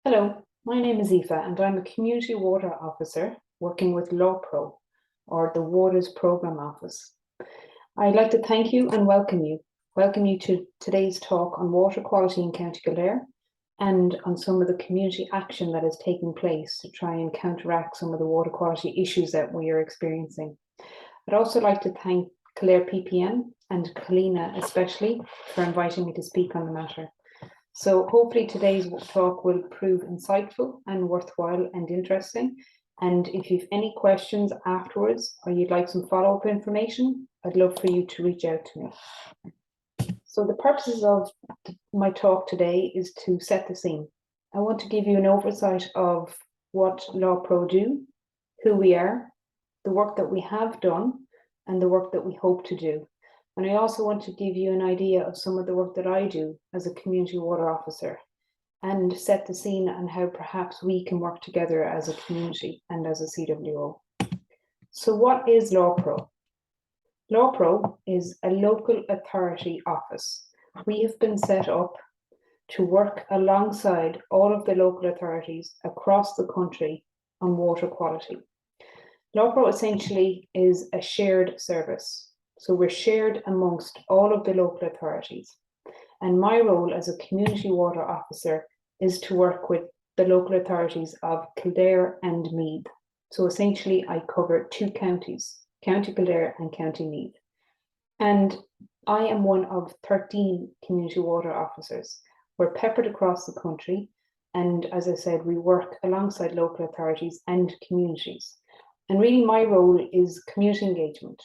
Hello, my name is Aoife and I'm a Community Water Officer working with LAWPRO, or the Waters Progamme Office. I'd like to thank you and welcome you to today's talk on water quality in County Kildare and on some of the community action that is taking place to try and counteract some of the water quality issues that we are experiencing. I'd also like to thank Kildare PPM and Kalina especially for inviting me to speak on the matter. So hopefully today's talk will prove insightful and worthwhile and interesting. And if you've any questions afterwards or you'd like some follow-up information, I'd love for you to reach out to me. So the purposes of my talk today is to set the scene. I want to give you an oversight of what LAWPRO do, who we are, the work that we have done, and the work that we hope to do. And I also want to give you an idea of some of the work that I do as a community water officer and set the scene on how perhaps we can work together as a community and as a CWO. So what is LAWPRO? LAWPRO is a local authority office. We have been set up to work alongside all of the local authorities across the country on water quality. LAWPRO essentially is a shared service. So we're shared amongst all of the local authorities. And my role as a community water officer is to work with the local authorities of Kildare and Meath. So essentially I cover two counties, County Kildare and County Meath. And I am one of 13 community water officers. We're peppered across the country. And as I said, we work alongside local authorities and communities. And really my role is community engagement.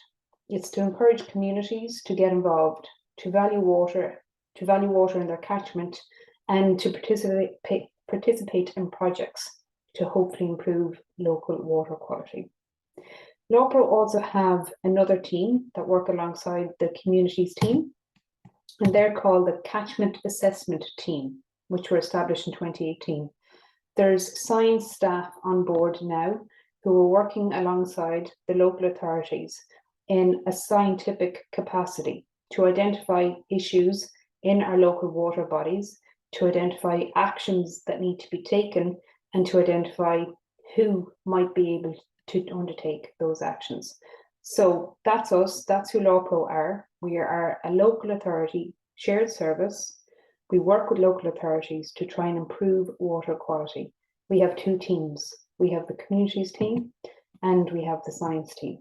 It's to encourage communities to get involved, to value water in their catchment, and to participate in projects to hopefully improve local water quality. LAWPRO also have another team that work alongside the communities team, and they're called the Catchment Assessment Team, which were established in 2018. There's science staff on board now who are working alongside the local authorities in a scientific capacity to identify issues in our local water bodies, to identify actions that need to be taken, and to identify who might be able to undertake those actions. So that's us, that's who LAWPRO are. We are a local authority shared service. We work with local authorities to try and improve water quality. We have two teams. We have the communities team and we have the science team.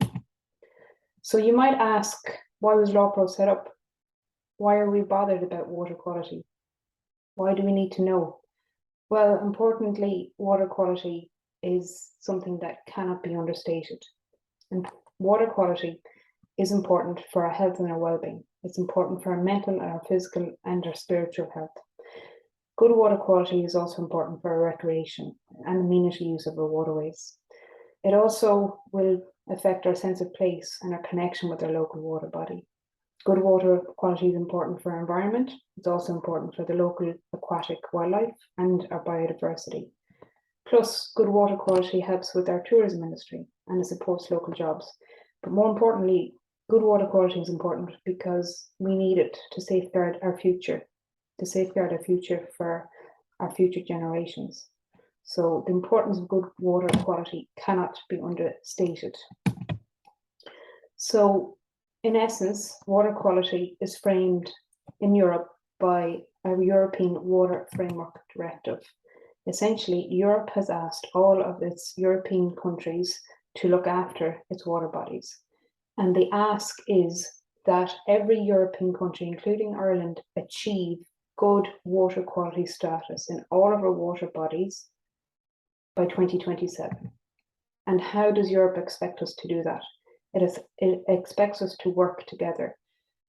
So you might ask, why was LAWPRO set up? Why are we bothered about water quality? Why do we need to know? Well, importantly, water quality is something that cannot be understated. And water quality is important for our health and our well-being. It's important for our mental and our physical and our spiritual health. Good water quality is also important for our recreation and amenity use of our waterways. It also will affect our sense of place and our connection with our local water body. Good water quality is important for our environment. It's also important for the local aquatic wildlife and our biodiversity. Plus, good water quality helps with our tourism industry and it supports local jobs. But more importantly, good water quality is important because we need it to safeguard our future, for our future generations. So the importance of good water quality cannot be understated. So in essence, water quality is framed in Europe by a European Water Framework Directive. Essentially, Europe has asked all of its European countries to look after its water bodies. And the ask is that every European country, including Ireland, achieve good water quality status in all of our water bodies by 2027. And how does Europe expect us to do that? It expects us to work together.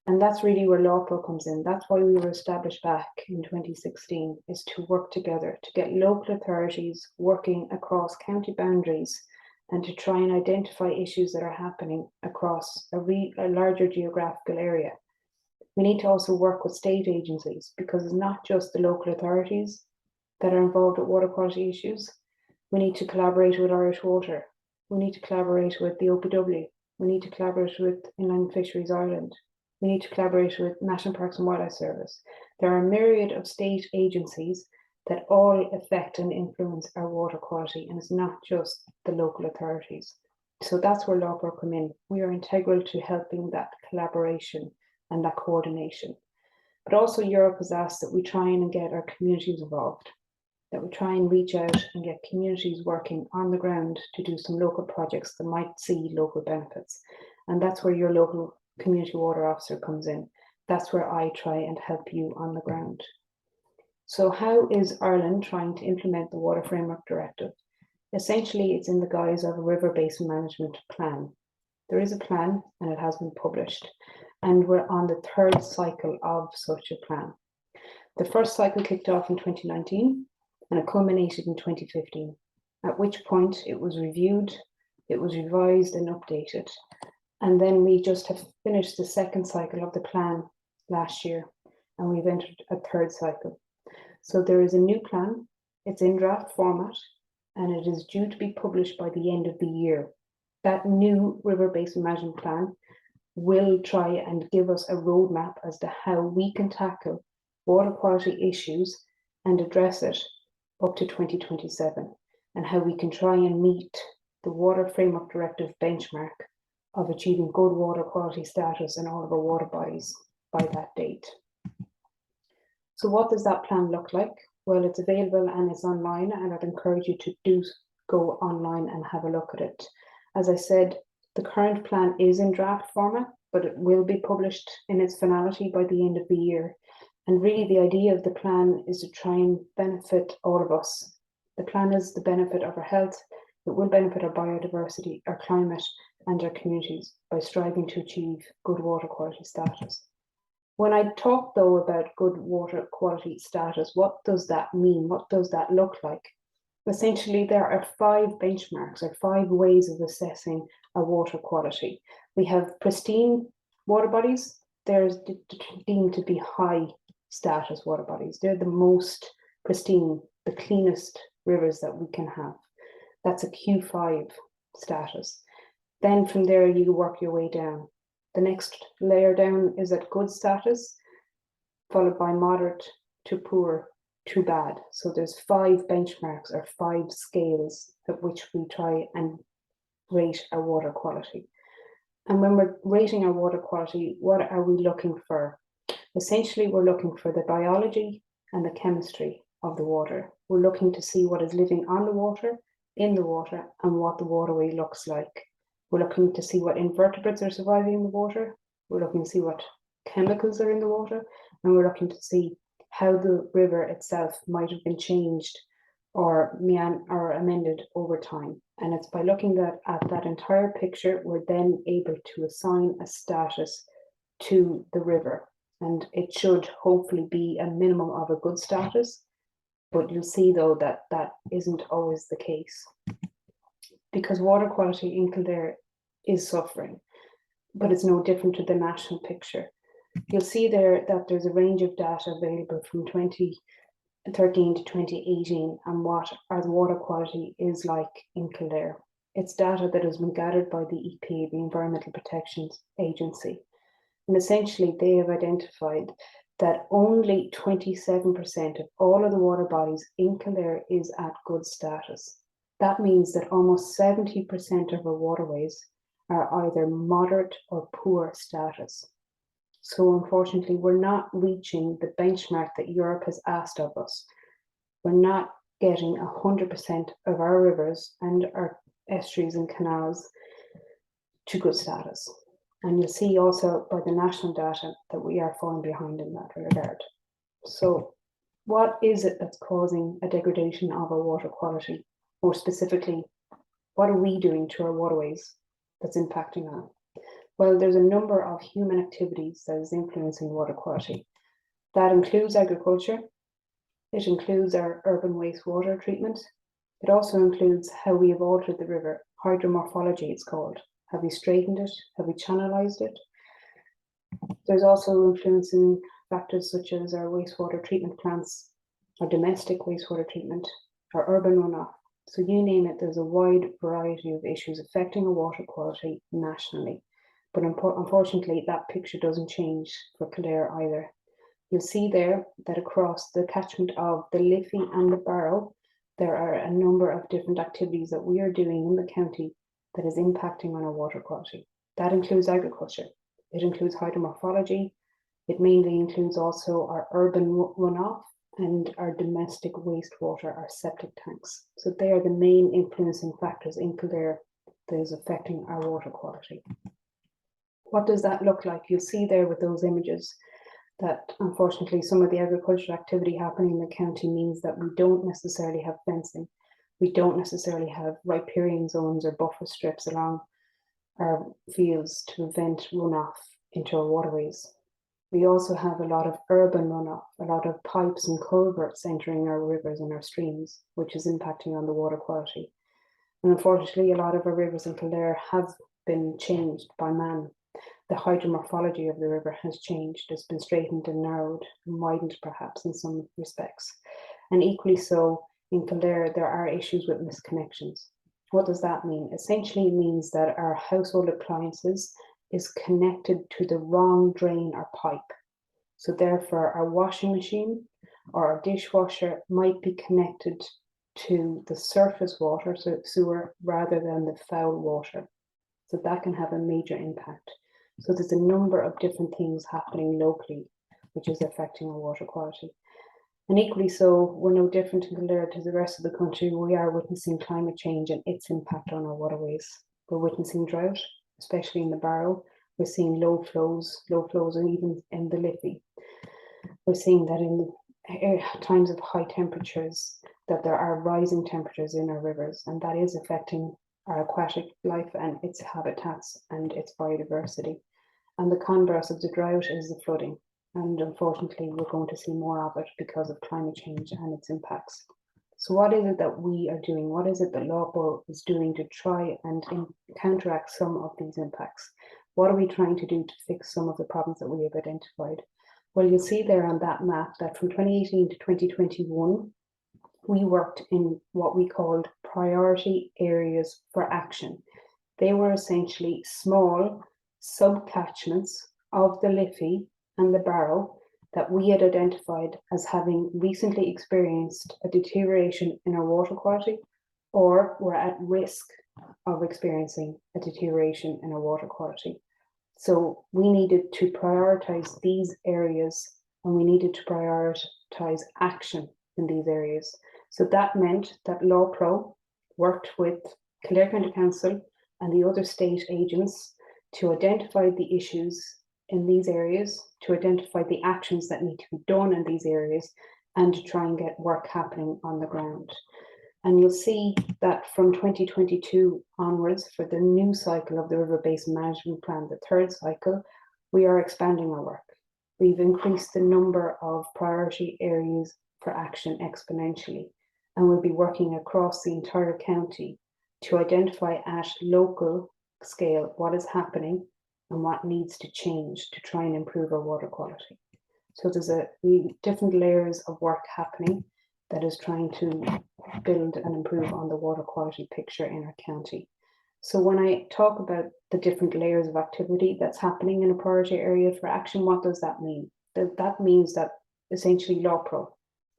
And that's really where LAWPRO comes in. That's why we were established back in 2016, is to work together, to get local authorities working across county boundaries and to try and identify issues that are happening across a larger geographical area. We need to also work with state agencies because it's not just the local authorities that are involved with water quality issues. We need to collaborate with Irish Water. We need to collaborate with the OPW. We need to collaborate with Inland Fisheries Ireland. We need to collaborate with National Parks and Wildlife Service. There are a myriad of state agencies that all affect and influence our water quality, and it's not just the local authorities. So that's where LAWPRO come in. We are integral to helping that collaboration and that coordination. But also Europe has asked that we try and get our communities involved, that we try and reach out and get communities working on the ground to do some local projects that might see local benefits. And that's where your local community water officer comes in. That's where I try and help you on the ground. So how is Ireland trying to implement the Water Framework Directive? Essentially, it's in the guise of a river basin management plan. There is a plan and it has been published, and we're on the third cycle of such a plan. The first cycle kicked off in 2019 and it culminated in 2015, at which point it was reviewed, it was revised and updated. And then we just have finished the second cycle of the plan last year, and we've entered a third cycle. So there is a new plan, it's in draft format, and it is due to be published by the end of the year. That new river basin management plan will try and give us a roadmap as to how we can tackle water quality issues and address it up to 2027, and how we can try and meet the Water Framework Directive benchmark of achieving good water quality status in all of our water bodies by that date. So what does that plan look like? Well, it's available and it's online, and I'd encourage you to go online and have a look at it. As I said, the current plan is in draft format, but it will be published in its finality by the end of the year. And really the idea of the plan is to try and benefit all of us. The plan is the benefit of our health, it will benefit our biodiversity, our climate, and our communities by striving to achieve good water quality status. When I talk though about good water quality status, what does that mean? What does that look like? Essentially, there are 5 benchmarks or 5 ways of assessing our water quality. We have pristine water bodies. They're deemed to be high status water bodies. They're the most pristine, the cleanest rivers that we can have. That's a Q5 status. Then from there, you work your way down. The next layer down is at good status, followed by moderate to poor to bad. So there's 5 benchmarks or 5 scales at which we try and rate our water quality. And when we're rating our water quality, what are we looking for? Essentially, we're looking for the biology and the chemistry of the water. We're looking to see what is living on the water, in the water, and what the waterway looks like. We're looking to see what invertebrates are surviving in the water. We're looking to see what chemicals are in the water, and we're looking to see how the river itself might have been changed or amended over time. And it's by looking at that entire picture, we're then able to assign a status to the river. And it should hopefully be a minimum of a good status, but you'll see though that that isn't always the case, because water quality in Kildare is suffering, but it's no different to the national picture. You'll see there that there's a range of data available from 2013 to 2018 and what our water quality is like in Kildare. It's data that has been gathered by the EPA, the Environmental Protection Agency. And essentially, they have identified that only 27% of all of the water bodies in Kildare is at good status. That means that almost 70% of our waterways are either moderate or poor status. So unfortunately, we're not reaching the benchmark that Europe has asked of us. We're not getting 100% of our rivers and our estuaries and canals to good status. And you'll see also by the national data that we are falling behind in that regard. So what is it that's causing a degradation of our water quality? More specifically, what are we doing to our waterways that's impacting on it? Well, there's a number of human activities that is influencing water quality. That includes agriculture. It includes our urban wastewater treatment. It also includes how we have altered the river, hydromorphology it's called. Have we straightened it? Have we channelized it? There's also influencing factors such as our wastewater treatment plants, our domestic wastewater treatment, our urban runoff. So you name it, there's a wide variety of issues affecting our water quality nationally. But unfortunately, that picture doesn't change for Kildare either. You'll see there that across the catchment of the Liffey and the Barrow, there are a number of different activities that we are doing in the county that is impacting on our water quality. That includes agriculture, it includes hydromorphology, it mainly includes also our urban runoff and our domestic wastewater, our septic tanks. So they are the main influencing factors in Kildare that is affecting our water quality. What does that look like? You'll see there with those images that unfortunately some of the agricultural activity happening in the county means that we don't necessarily have fencing. We don't necessarily have riparian zones or buffer strips along our fields to prevent runoff into our waterways. We also have a lot of urban runoff, a lot of pipes and culverts entering our rivers and our streams, which is impacting on the water quality. And unfortunately, a lot of our rivers in Kildare have been changed by man. The hydromorphology of the river has changed. It's been straightened and narrowed and widened perhaps in some respects. And equally so, in Kildare, there are issues with misconnections. What does that mean? Essentially, it means that our household appliances is connected to the wrong drain or pipe. So therefore, our washing machine or our dishwasher might be connected to the surface water, so sewer, rather than the foul water. So that can have a major impact. So there's a number of different things happening locally, which is affecting our water quality. And equally so, we're no different in Kildare to the rest of the country. We are witnessing climate change and its impact on our waterways. We're witnessing drought, especially in the Barrow. We're seeing low flows and even in the Liffey. We're seeing that in times of high temperatures, that there are rising temperatures in our rivers, and that is affecting our aquatic life and its habitats and its biodiversity. And the converse of the drought is the flooding. And unfortunately, we're going to see more of it because of climate change and its impacts. So what is it that we are doing? What is it that LAWPRO is doing to try and counteract some of these impacts? What are we trying to do to fix some of the problems that we have identified? Well, you'll see there on that map that from 2018 to 2021, we worked in what we called priority areas for action. They were essentially small sub-catchments of the Liffey and the Barrow that we had identified as having recently experienced a deterioration in our water quality or were at risk of experiencing a deterioration in our water quality. So we needed to prioritize these areas and we needed to prioritize action in these areas. So that meant that LAWPRO worked with Kildare County Council and the other state agents to identify the issues in these areas, to identify the actions that need to be done in these areas, and to try and get work happening on the ground. And you'll see that from 2022 onwards, for the new cycle of the River Basin Management Plan, the third cycle, we are expanding our work. We've increased the number of priority areas for action exponentially, and we'll be working across the entire county to identify at local scale what is happening and what needs to change to try and improve our water quality. So there's different layers of work happening that is trying to build and improve on the water quality picture in our county. So when I talk about the different layers of activity that's happening in a priority area for action, what does that mean? That means that essentially LAWPRO,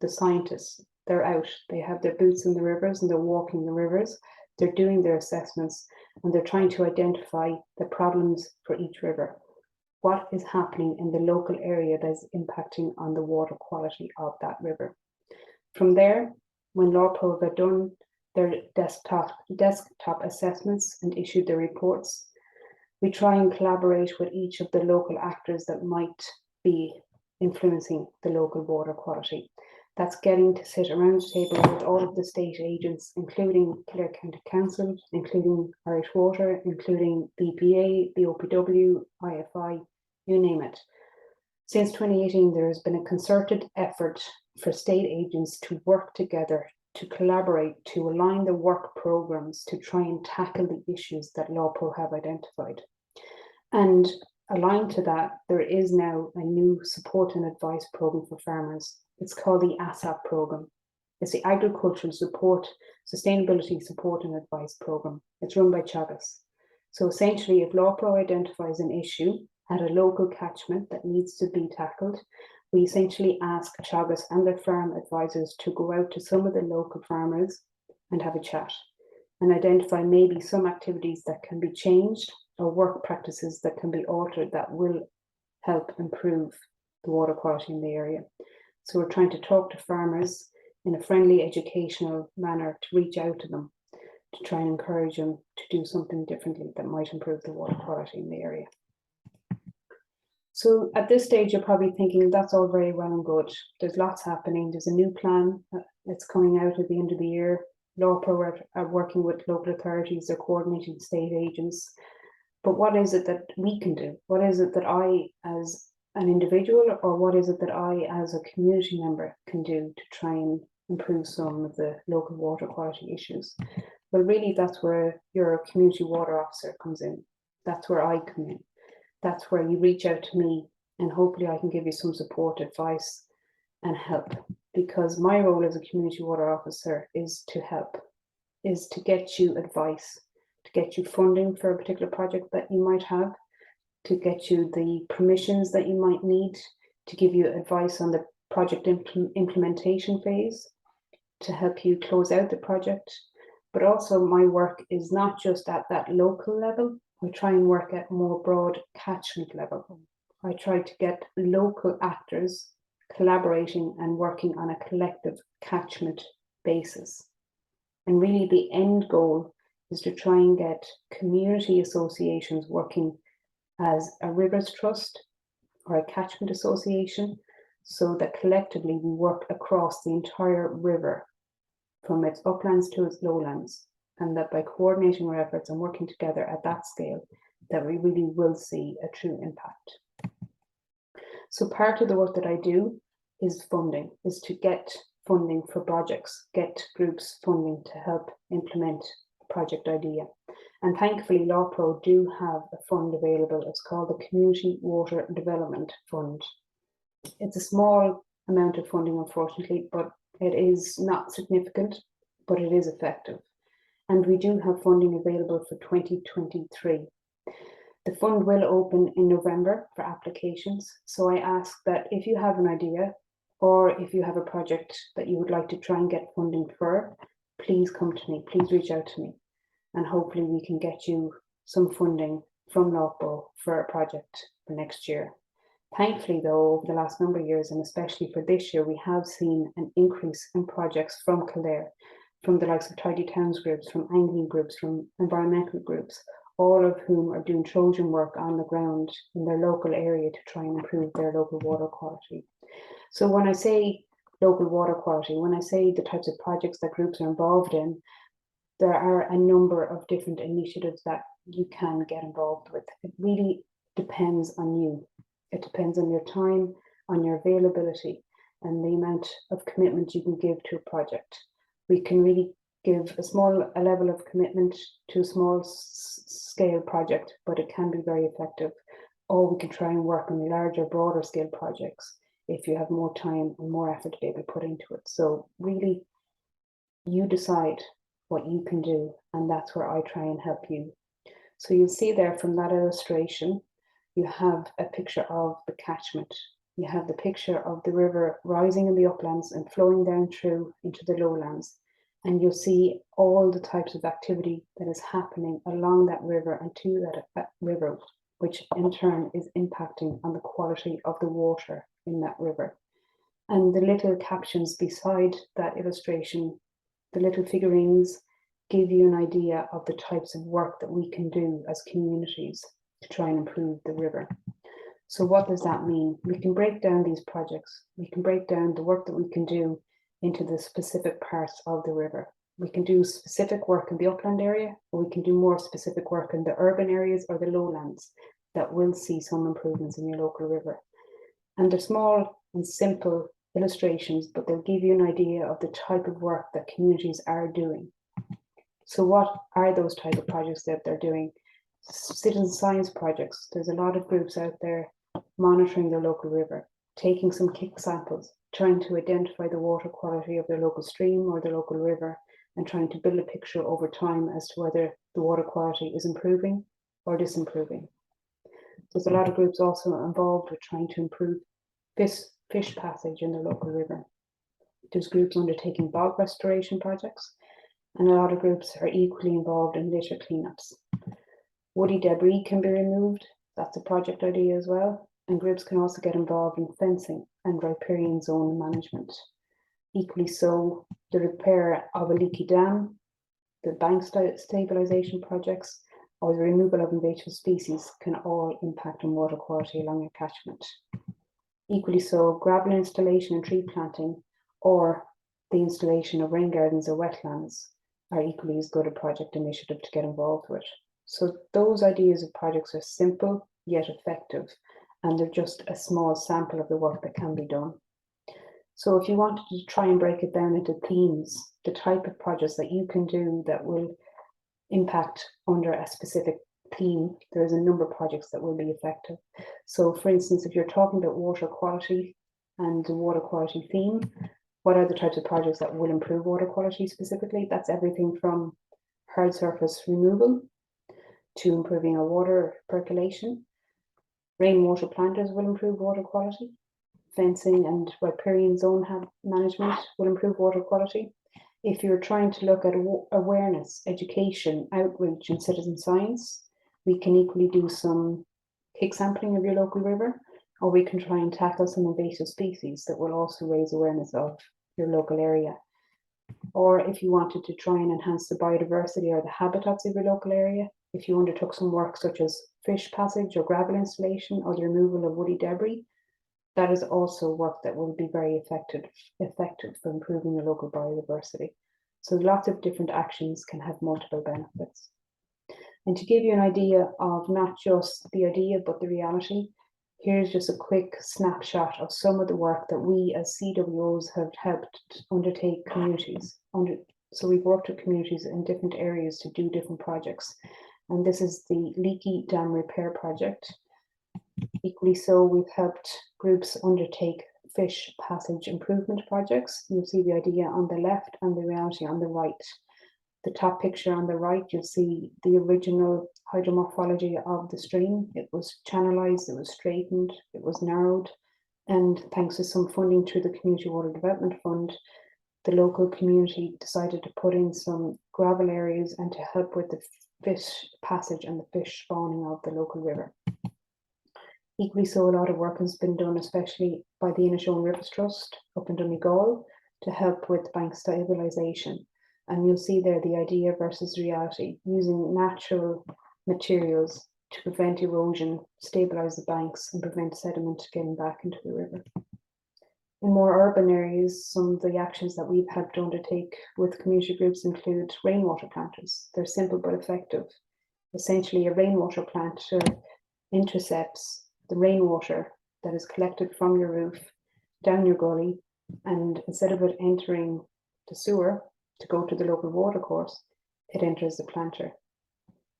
the scientists, they're out, they have their boots in the rivers and they're walking the rivers, they're doing their assessments and they're trying to identify the problems for each river. What is happening in the local area that is impacting on the water quality of that river? From there, when LAWPRO have done their desktop assessments and issued their reports, we try and collaborate with each of the local actors that might be influencing the local water quality. That's getting to sit around the table with all of the state agents, including Kildare County Council, including Irish Water, including the EPA, the OPW, IFI, you name it. Since 2018, there has been a concerted effort for state agents to work together, to collaborate, to align the work programs to try and tackle the issues that LAWPRO have identified. And aligned to that, there is now a new support and advice program for farmers. It's called the ASAP program. It's the Agricultural Support, Sustainability Support and Advice Program. It's run by Chagas. So essentially, if LAWPRO identifies an issue at a local catchment that needs to be tackled, we essentially ask Teagasc and their farm advisors to go out to some of the local farmers and have a chat and identify maybe some activities that can be changed or work practices that can be altered that will help improve the water quality in the area. So we're trying to talk to farmers in a friendly, educational manner to reach out to them, to try and encourage them to do something differently that might improve the water quality in the area. So at this stage, you're probably thinking that's all very well and good. There's lots happening. There's a new plan that's coming out at the end of the year. LAWPRO are working with local authorities, they're coordinating state agents. But what is it that we can do? What is it that I, as an individual, or what is it that I, as a community member, can do to try and improve some of the local water quality issues? Well, really, that's where your community water officer comes in. That's where I come in. That's where you reach out to me, and hopefully I can give you some support, advice, and help. Because my role as a community water officer is to help, is to get you advice, to get you funding for a particular project that you might have, to get you the permissions that you might need, to give you advice on the project implementation phase, to help you close out the project. But also my work is not just at that local level. I try and work at more broad catchment level. I try to get local actors collaborating and working on a collective catchment basis. And really the end goal is to try and get community associations working as a rivers trust or a catchment association, so that collectively we work across the entire river from its uplands to its lowlands, and that by coordinating our efforts and working together at that scale, that we really will see a true impact. So part of the work that I do is funding, is to get funding for projects, get groups funding to help implement a project idea. And thankfully, LAWPRO do have a fund available. It's called the Community Water Development Fund. It's a small amount of funding, unfortunately, but it is not significant, but it is effective. And we do have funding available for 2023. The fund will open in November for applications. So I ask that if you have an idea or if you have a project that you would like to try and get funding for, please come to me, please reach out to me. And hopefully we can get you some funding from LAWPRO for a project for next year. Thankfully, though, over the last number of years, and especially for this year, we have seen an increase in projects from Kildare, from the likes of Tidy Towns groups, from angling groups, from environmental groups, all of whom are doing Trojan work on the ground in their local area to try and improve their local water quality. So when I say local water quality, when I say the types of projects that groups are involved in, there are a number of different initiatives that you can get involved with. It really depends on you. It depends on your time, on your availability, and the amount of commitment you can give to a project. We can really give a level of commitment to a small scale project, but it can be very effective. Or we can try and work on larger, broader scale projects if you have more time and more effort to be able to put into it. So really, you decide what you can do, and that's where I try and help you. So you'll see there from that illustration, you have a picture of the catchment. You have the picture of the river rising in the uplands and flowing down through into the lowlands. And you'll see all the types of activity that is happening along that river and to that river, which in turn is impacting on the quality of the water in that river. And the little captions beside that illustration, the little figurines, give you an idea of the types of work that we can do as communities to try and improve the river. So what does that mean? We can break down these projects. We can break down the work that we can do into the specific parts of the river. We can do specific work in the upland area, or we can do more specific work in the urban areas or the lowlands that will see some improvements in your local river. And they're small and simple illustrations, but they'll give you an idea of the type of work that communities are doing. So what are those type of projects that they're doing? Citizen science projects. There's a lot of groups out there monitoring their local river, taking some kick samples, trying to identify the water quality of their local stream or their local river, and trying to build a picture over time as to whether the water quality is improving or disimproving. There's a lot of groups also involved with trying to improve fish fish passage in the local river. There's groups undertaking bog restoration projects, and a lot of groups are equally involved in litter cleanups. Woody debris can be removed, that's a project idea as well, and groups can also get involved in fencing and riparian zone management. Equally so, the repair of a leaky dam, the bank stabilisation projects, or the removal of invasive species can all impact on water quality along your catchment. Equally so, gravel installation and tree planting, or the installation of rain gardens or wetlands, are equally as good a project initiative to get involved with. So those ideas of projects are simple yet effective, and they're just a small sample of the work that can be done. So if you wanted to try and break it down into themes, the type of projects that you can do that will impact under a specific theme, there's a number of projects that will be effective. So for instance, if you're talking about water quality and the water quality theme, what are the types of projects that will improve water quality specifically? That's everything from hard surface removal to improving our water percolation. Rainwater planters will improve water quality. Fencing and riparian zone management will improve water quality. If you're trying to look at awareness, education, outreach, and citizen science, we can equally do some pig sampling of your local river, or we can try and tackle some invasive species that will also raise awareness of your local area. Or if you wanted to try and enhance the biodiversity or the habitats of your local area, if you undertook some work such as fish passage or gravel installation or the removal of woody debris, that is also work that will be very effective for improving the local biodiversity. So lots of different actions can have multiple benefits. And to give you an idea of not just the idea, but the reality, here's just a quick snapshot of some of the work that we as CWOs have helped undertake communities. So we've worked with communities in different areas to do different projects. And this is the Leaky Dam Repair Project. Equally so, we've helped groups undertake fish passage improvement projects. You'll see the idea on the left and the reality on the right. The top picture on the right, you'll see the original hydromorphology of the stream. It was channelized, it was straightened, it was narrowed, and thanks to some funding through the Community Water Development Fund, the local community decided to put in some gravel areas and to help with the fish passage and the fish spawning of the local river. Equally so, a lot of work has been done, especially by the Inishowen Rivers Trust up in Donegal, to help with bank stabilisation. And you'll see there the idea versus reality, using natural materials to prevent erosion, stabilise the banks, and prevent sediment getting back into the river. In more urban areas, some of the actions that we've helped undertake with community groups include rainwater planters. They're simple but effective. Essentially, a rainwater planter intercepts the rainwater that is collected from your roof down your gully, and instead of it entering the sewer to go to the local water course, it enters the planter.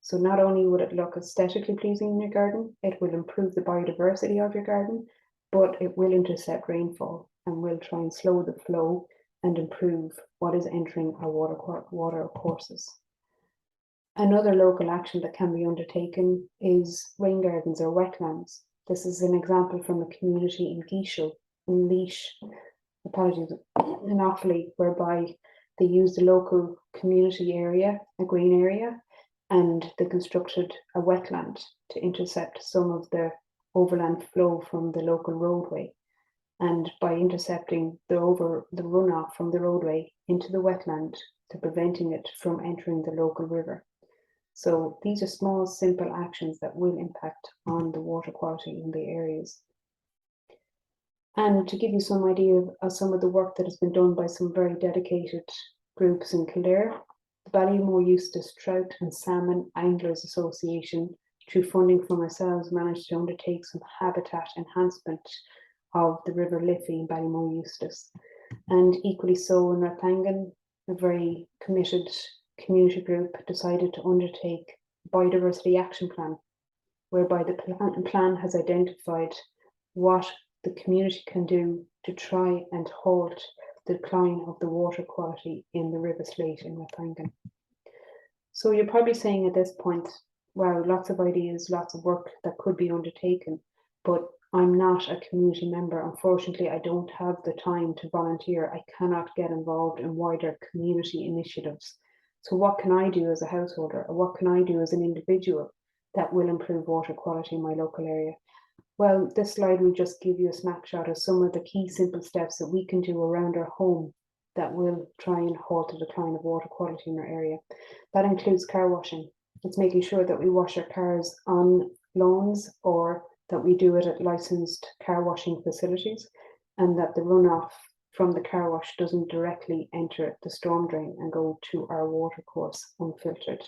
So not only would it look aesthetically pleasing in your garden, it will improve the biodiversity of your garden, but it will intercept rainfall and will try and slow the flow and improve what is entering our water courses. Another local action that can be undertaken is rain gardens or wetlands. This is an example from a community in Geeshel, in Laois, apologies, in Offaly, whereby they used a local community area, a green area, and they constructed a wetland to intercept some of the overland flow from the local roadway. And by intercepting the runoff from the roadway into the wetland, to preventing it from entering the local river. So these are small, simple actions that will impact on the water quality in the areas. And to give you some idea of some of the work that has been done by some very dedicated groups in Kildare, the Ballymore Eustace Trout and Salmon Anglers Association, through funding from ourselves, managed to undertake some habitat enhancement of the River Liffey in Ballymore Eustace. And equally so in Rathangan, a very committed community group decided to undertake a biodiversity action plan, whereby the plan has identified what the community can do to try and halt the decline of the water quality in the River Slate in Rathangan. So you're probably saying at this point, wow, lots of ideas, lots of work that could be undertaken, but I'm not a community member. Unfortunately, I don't have the time to volunteer. I cannot get involved in wider community initiatives. So what can I do as a householder, or what can I do as an individual that will improve water quality in my local area? Well, this slide will just give you a snapshot of some of the key simple steps that we can do around our home that will try and halt the decline of water quality in our area. That includes car washing. It's making sure that we wash our cars on lawns, or that we do it at licensed car washing facilities, and that the runoff from the car wash doesn't directly enter the storm drain and go to our watercourse unfiltered.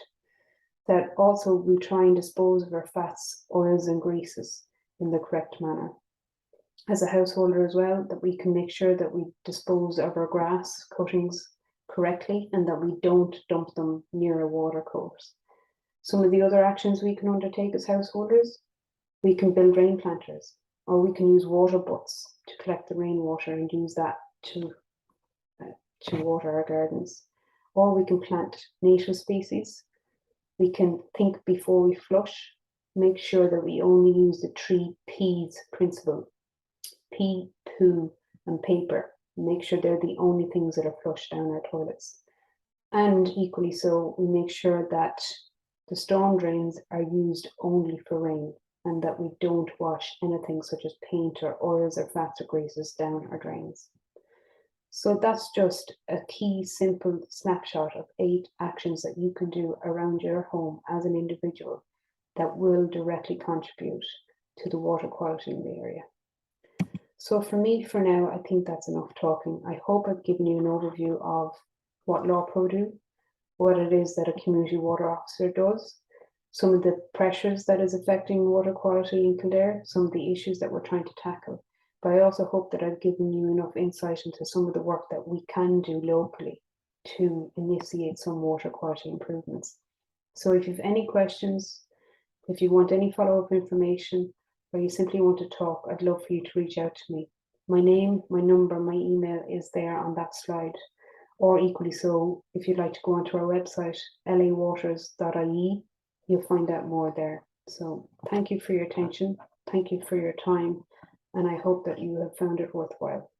That also we try and dispose of our fats, oils and greases in the correct manner. As a householder as well, that we can make sure that we dispose of our grass cuttings correctly and that we don't dump them near a watercourse. Some of the other actions we can undertake as householders: we can build rain planters, or we can use water butts to collect the rainwater and use that to water our gardens. Or we can plant native species. We can think before we flush, make sure that we only use the 3 P's principle: pee, poo, and paper. Make sure they're the only things that are flushed down our toilets. And equally so, we make sure that the storm drains are used only for rain, and that we don't wash anything such as paint or oils or fats or greases down our drains. So that's just a key simple snapshot of 8 actions that you can do around your home as an individual that will directly contribute to the water quality in the area. So for me, for now, I think that's enough talking. I hope I've given you an overview of what LAWPRO do, what it is that a community water officer does, some of the pressures that is affecting water quality in Kildare, some of the issues that we're trying to tackle. But I also hope that I've given you enough insight into some of the work that we can do locally to initiate some water quality improvements. So if you have any questions, if you want any follow-up information, or you simply want to talk, I'd love for you to reach out to me. My name, my number, my email is there on that slide. Or equally so, if you'd like to go onto our website, lawwaters.ie, you'll find out more there. So thank you for your attention. Thank you for your time. And I hope that you have found it worthwhile.